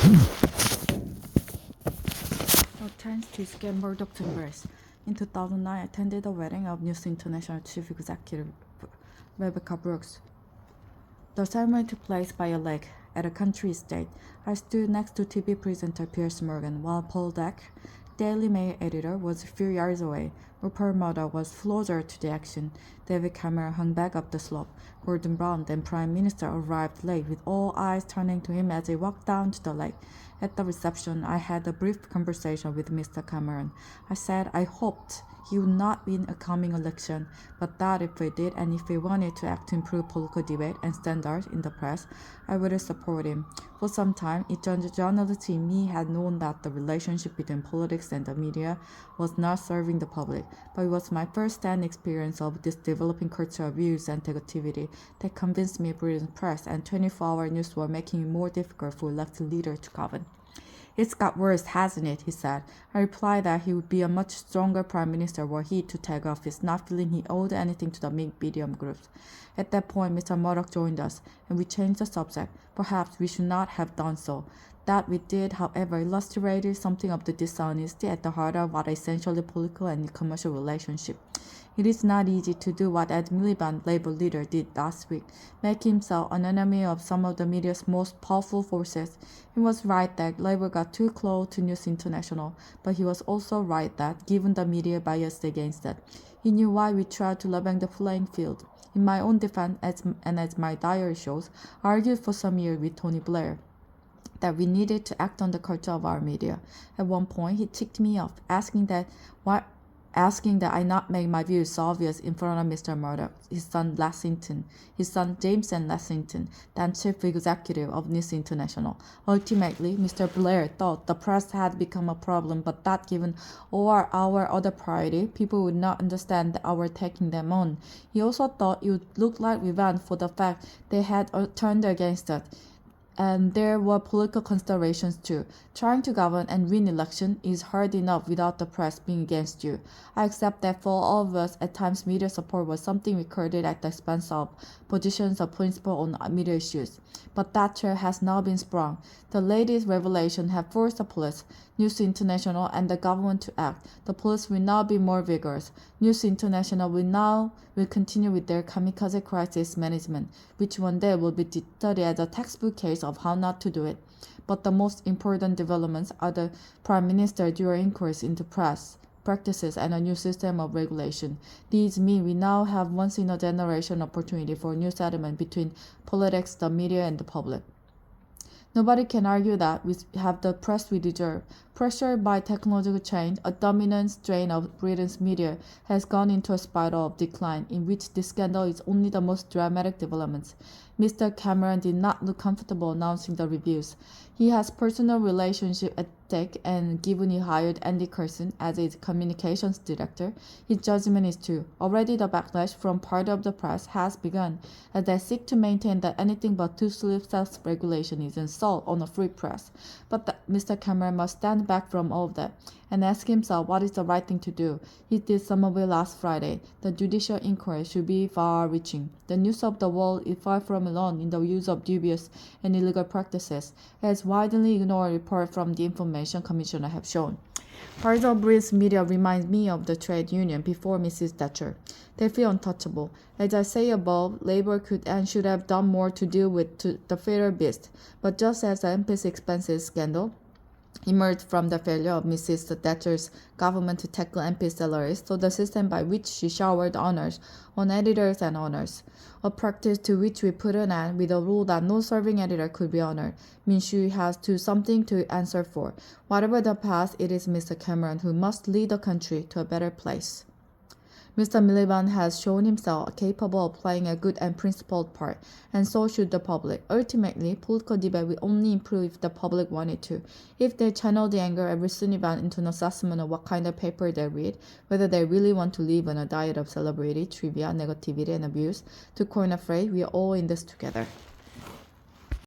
A chance to escape Murdoch's embrace. In 2009, I attended the wedding of News International Chief Executive Rebecca Brooks. The ceremony took place by a lake at a country estate. I stood next to TV presenter Piers Morgan, while Paul Deck, Daily Mail editor, was a few yards away. Rupert Murdoch was closer to the action. David Cameron hung back up the slope. Gordon Brown, then Prime Minister, arrived late, with all eyes turning to him as he walked down to the lake. At the reception, I had a brief conversation with Mr. Cameron. I said I hoped he would not win a coming election, but that if he did and if he wanted to act to improve political debate and standards in the press, I would support him. For some time, each journalist in me had known that the relationship between politics and the media was not serving the public, but it was my first-hand experience of this developing culture of views and negativity that convinced me Britain's press and 24-hour news were making it more difficult for elected leaders to govern. It's got worse, hasn't it? He said. I replied that he would be a much stronger prime minister were he to take office, not feeling he owed anything to the medium groups. At that point, Mr. Murdoch joined us, and we changed the subject. Perhaps we should not have done so. That we did, however, illustrated something of the dishonesty at the heart of what essentially political and commercial relationship. It is not easy to do what Ed Miliband, Labour leader, did last week, make himself an enemy of some of the media's most powerful forces. He was right that Labour got too close to News International, but he was also right that, given the media bias against it, he knew why we tried to level the playing field. In my own defense, as my diary shows, I argued for some years with Tony Blair that we needed to act on the culture of our media. At one point, he ticked me off, asking that I not make my views so obvious in front of Mr. Murdoch, his son James and Lessington, then chief executive of News International. Ultimately, Mr. Blair thought the press had become a problem, but that given all our other priority, people would not understand our taking them on. He also thought it would look like revenge for the fact they had turned against us. And there were political considerations too. Trying to govern and win election is hard enough without the press being against you. I accept that for all of us, at times media support was something we courted at the expense of positions of principle on media issues. But that chair has now been sprung. The latest revelation have forced the police, News International, and the government to act. The police will now be more vigorous. News International will continue with their kamikaze crisis management, which one day will be studied as a textbook case of how not to do it. But the most important developments are the Prime Minister during inquiries into press practices and a new system of regulation. These mean we now have once-in-a-generation opportunity for new settlement between politics, the media, and the public. Nobody can argue that we have the press we deserve. Pressured by technological change, a dominant strain of Britain's media has gone into a spiral of decline, in which this scandal is only the most dramatic development. Mr. Cameron did not look comfortable announcing the reviews. He has personal relationship at stake, and given he hired Andy Coulson as his communications director, his judgment is too. Already the backlash from part of the press has begun, as they seek to maintain that anything but too-swift self-regulation is an assault on a free press. But Mr. Cameron must stand back from all of that and ask himself what is the right thing to do. He did some of it last Friday. The judicial inquiry should be far-reaching. The news of the world is far from alone in the use of dubious and illegal practices, as widely ignored reports from the Information Commissioner have shown. Part of Britain's media reminds me of the trade union before Mrs. Thatcher. They feel untouchable. As I say above, Labour could and should have done more to deal with the fatal beast. But just as the MP's expenses scandal emerged from the failure of Mrs. Thatcher's government to tackle MP salaries, so the system by which she showered honours on editors and owners, a practice to which we put an end with a rule that no serving editor could be honoured, means she has something to answer for. Whatever the past, it is Mr. Cameron who must lead the country to a better place. Mr. Miliband has shown himself capable of playing a good and principled part, and so should the public. Ultimately, political debate will only improve if the public want it to. If they channel the anger of recent event into an assessment of what kind of paper they read, whether they really want to live on a diet of celebrity, trivia, negativity, and abuse, to coin a phrase, we are all in this together.